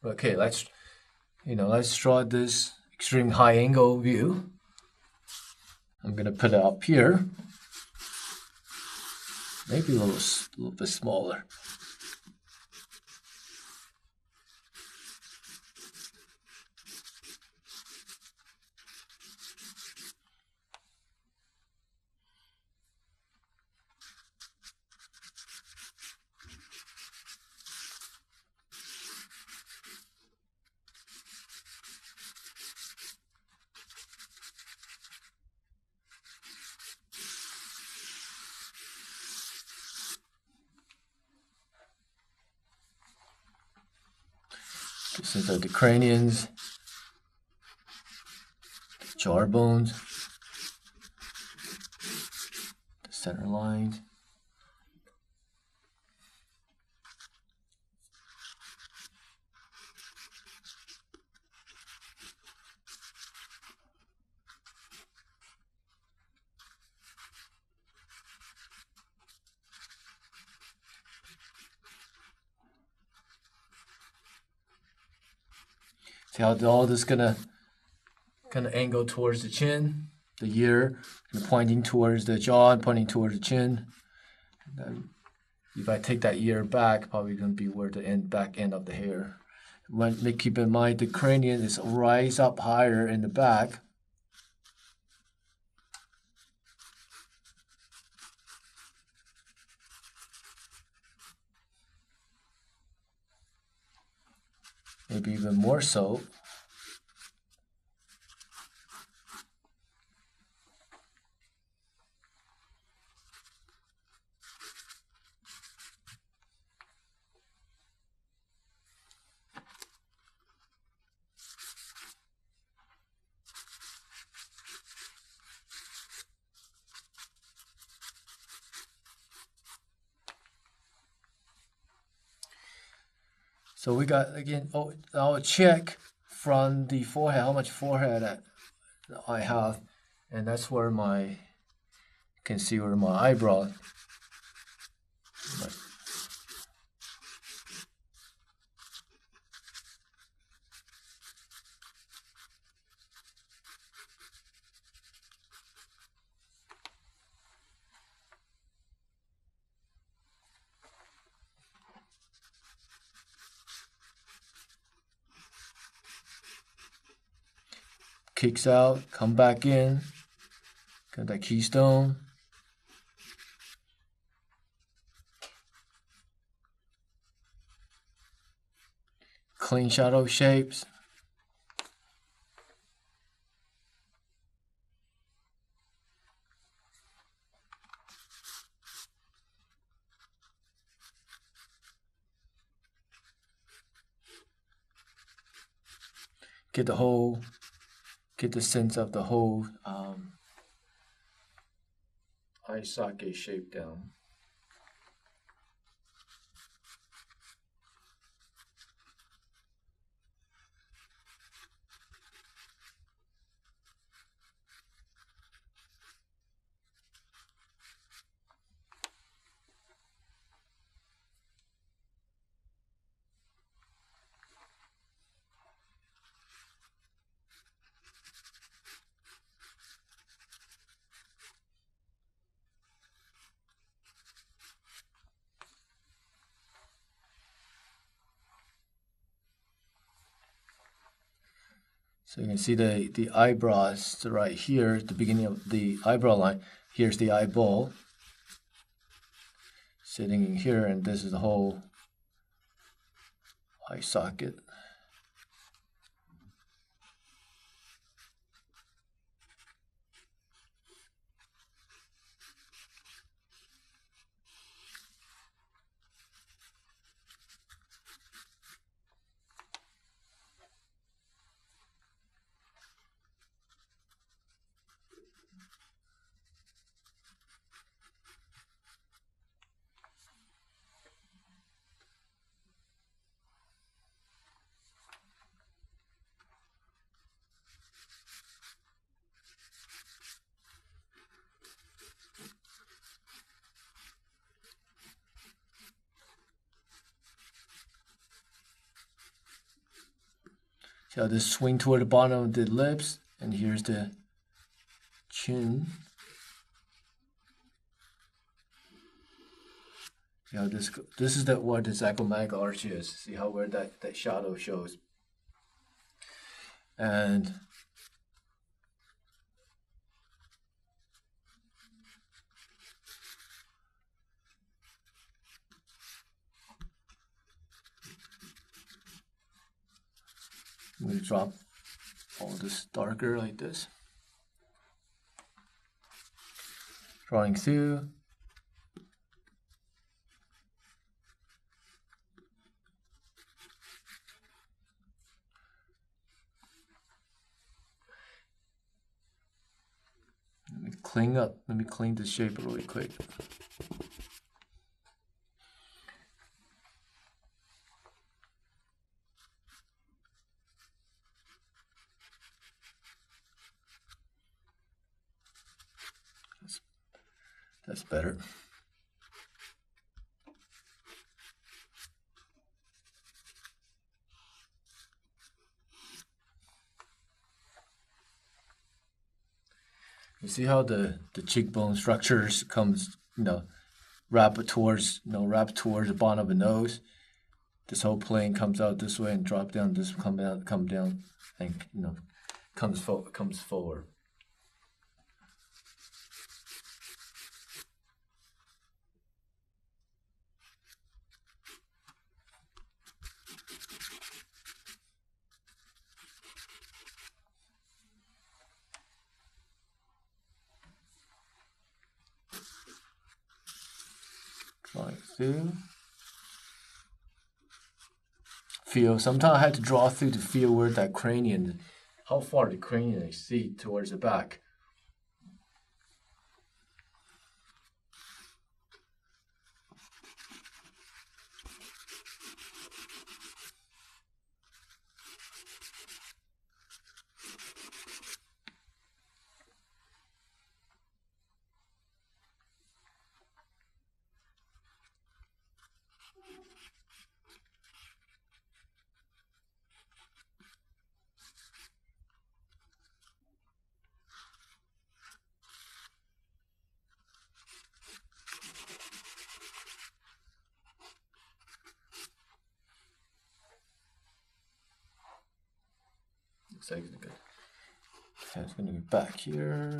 Okay, let's draw this extreme high angle view. I'm gonna put it up here, maybe a little bit smaller. These are the cranions, the jaw bones, the center lines. See how all this gonna kind of angle towards the chin, the ear, and pointing towards the jaw, and pointing towards the chin. And then if I take that ear back, probably gonna be where the back end of the hair. Keep in mind the cranium is rise up higher in the back. Maybe even more so. So we got, again, I'll check from the forehead, how much forehead I have, and that's where you can see where my eyebrow. Kicks out, come back in, got that keystone. Clean shadow shapes. Get the sense of the whole eye socket shape down. So you can see the eyebrows right here at the beginning of the eyebrow line. Here's the eyeball sitting in here, and this is the whole eye socket. See how this swing toward the bottom of the lips, and here's the chin. See how this is what the zygomatic arch is. See how where that shadow shows. And I'm going to drop all this darker like this. Drawing through. Let me clean the shape really quick. That's better. You see how the cheekbone structures comes, wrap towards the bottom of the nose. This whole plane comes out this way and drop down. This come down, and comes forward. Drawing through. Feel. Sometimes I had to draw through to feel where that cranium, how far the cranium is see towards the back. Looks like it's good. Okay, it's going to be back here.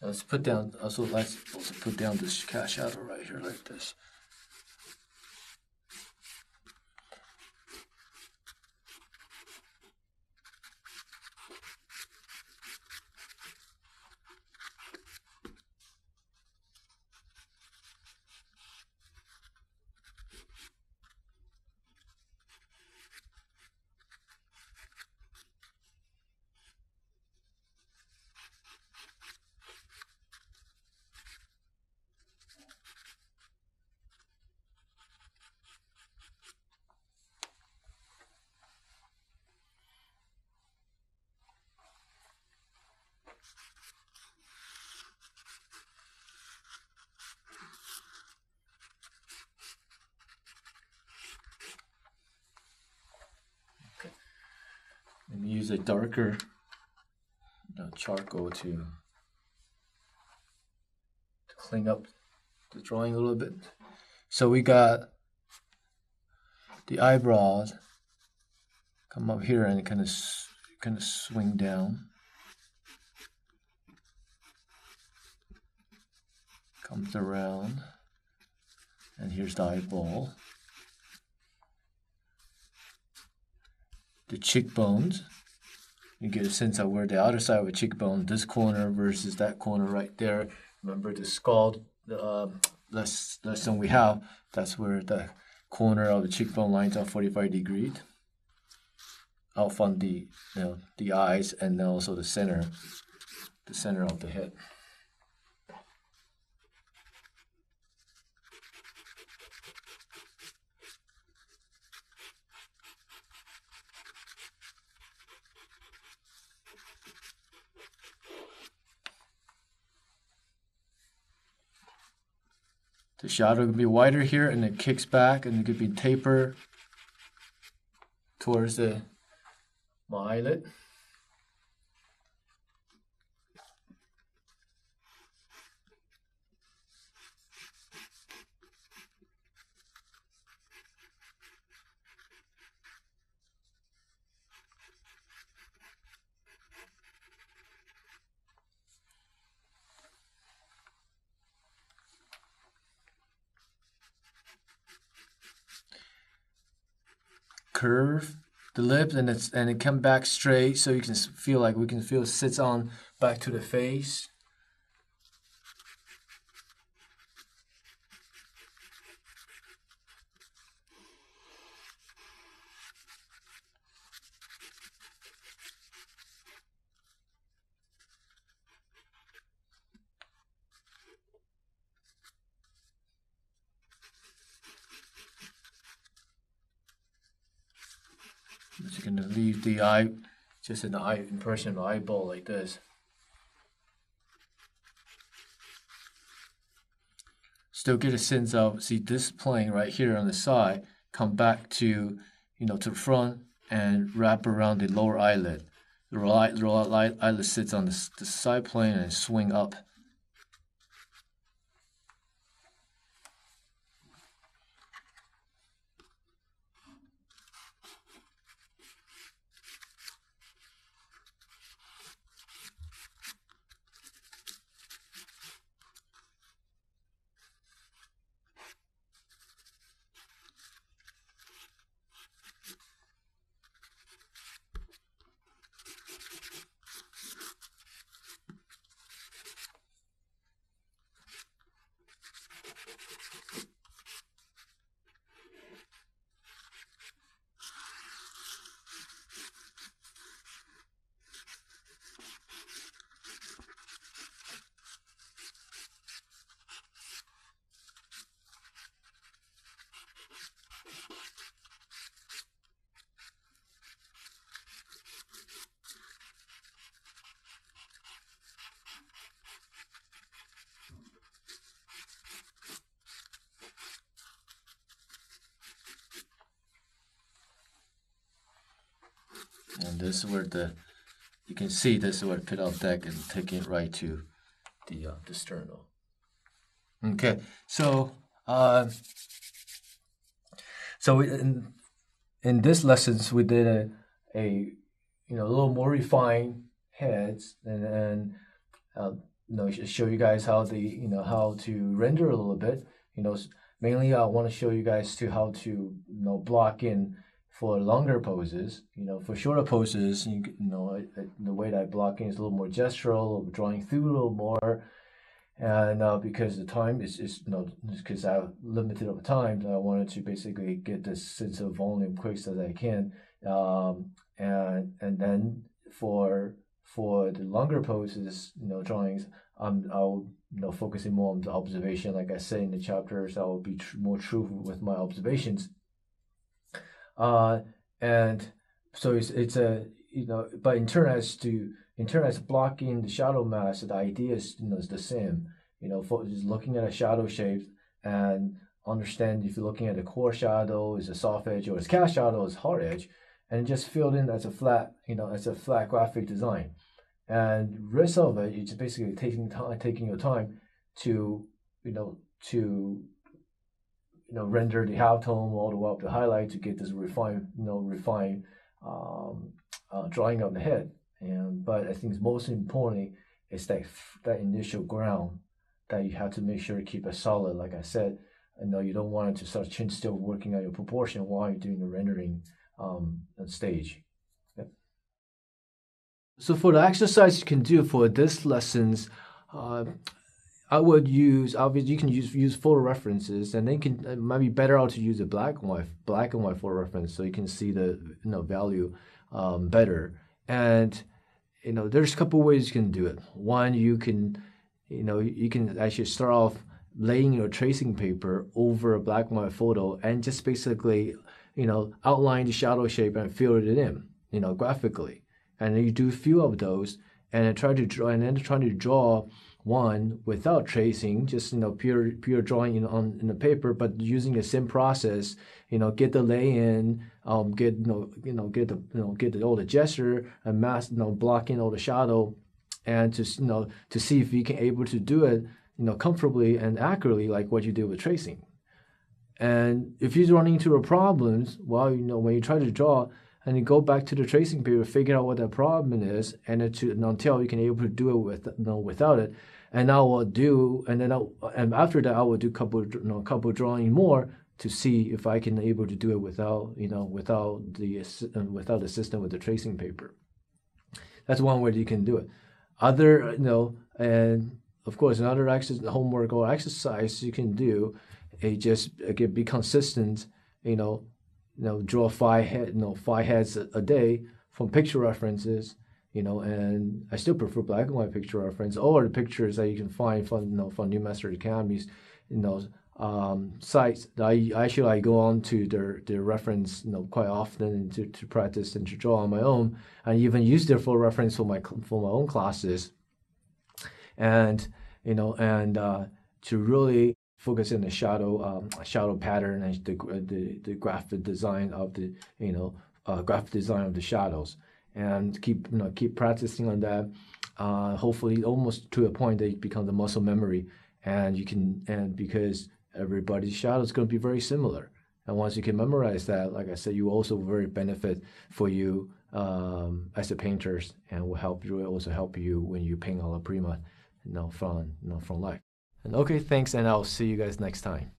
Let's put down. Let's also put down this cat shadow right here like this. Let me use a darker charcoal to clean up the drawing a little bit. So we got the eyebrows come up here and kind of swing down. Comes around, and here's the eyeball. The cheekbones, you get a sense of where the outer side of a cheekbone, this corner versus that corner right there. Remember the skull lesson we have, that's where the corner of the cheekbone lines up 45 degrees. Out from the eyes, and then also the center of the head. The shadow could be wider here, and it kicks back, and it could be taper towards my eyelid. Curve the lip, and it come back straight, so you can feel like it sits on back to the face. Just gonna leave the eye, just an eye impression of the eyeball like this. Still get a sense of, see this plane right here on the side, come back to, to the front and wrap around the lower eyelid. The lower eyelid sits on the side plane and swing up. And this is where you can see this is where the pit off deck and taking it right to the sternum. Okay, so in this lessons we did a little more refined heads and show you guys how how to render a little bit. Mainly I want to show you guys how to block in for longer poses. For shorter poses, the way that I block in is a little more gestural, drawing through a little more, and because the time is because I have limited of time, I wanted to basically get this sense of volume quick as I can, and then for the longer poses, drawings, I'll focusing more on the observation. Like I said in the chapters, I will be more true with my observations. And so it's a but in turn as blocking the shadow mask, the idea is is the same. For just looking at a shadow shape and understand if you're looking at a core shadow is a soft edge or a cast shadow is hard edge, and just fill in as a flat graphic design. And rest of it, it's basically taking your time to render the halftone all the way up to highlight to get this refined drawing of the head. But I think most importantly is that initial ground that you have to make sure to keep it solid. Like I said, you don't want it to start chin still working on your proportion while you're doing the rendering stage. Yep. So for the exercise you can do for this lessons, I would use, obviously you can use photo references, and then it might be better out to use a black and white photo reference so you can see the value better. And there's a couple ways you can do it. One, you can actually start off laying your tracing paper over a black and white photo and just basically outline the shadow shape and fill it in graphically. And then you do a few of those and then try to draw one without tracing, just pure drawing in the paper, but using the same process, get the lay in, get all the gesture and mask, blocking all the shadow, and to see if you can able to do it comfortably and accurately like what you did with tracing. And if you run into the problems, well, when you try to draw and you go back to the tracing paper, figure out what that problem is, and until you can able to do it without it. And I will do, and after that I will do couple drawing more to see if I can able to do it without the system with the tracing paper. That's one way you can do it. Other and of course another homework or exercise you can do. Just again, be consistent. Draw 5 heads a day from picture references. And I still prefer black and white picture reference, or the pictures that you can find from New Master Academy's sites. I go on to their reference quite often to practice and to draw on my own, and even use their full reference for my own classes, and to really focus on the shadow pattern and the graphic design of the shadows, and keep practicing on that. Hopefully, almost to a point that it becomes a muscle memory, and because everybody's shadow is going to be very similar. And once you can memorize that, like I said, you also very benefit for you as a painters, and will also help you when you paint alla prima, from life. And okay, thanks, and I'll see you guys next time.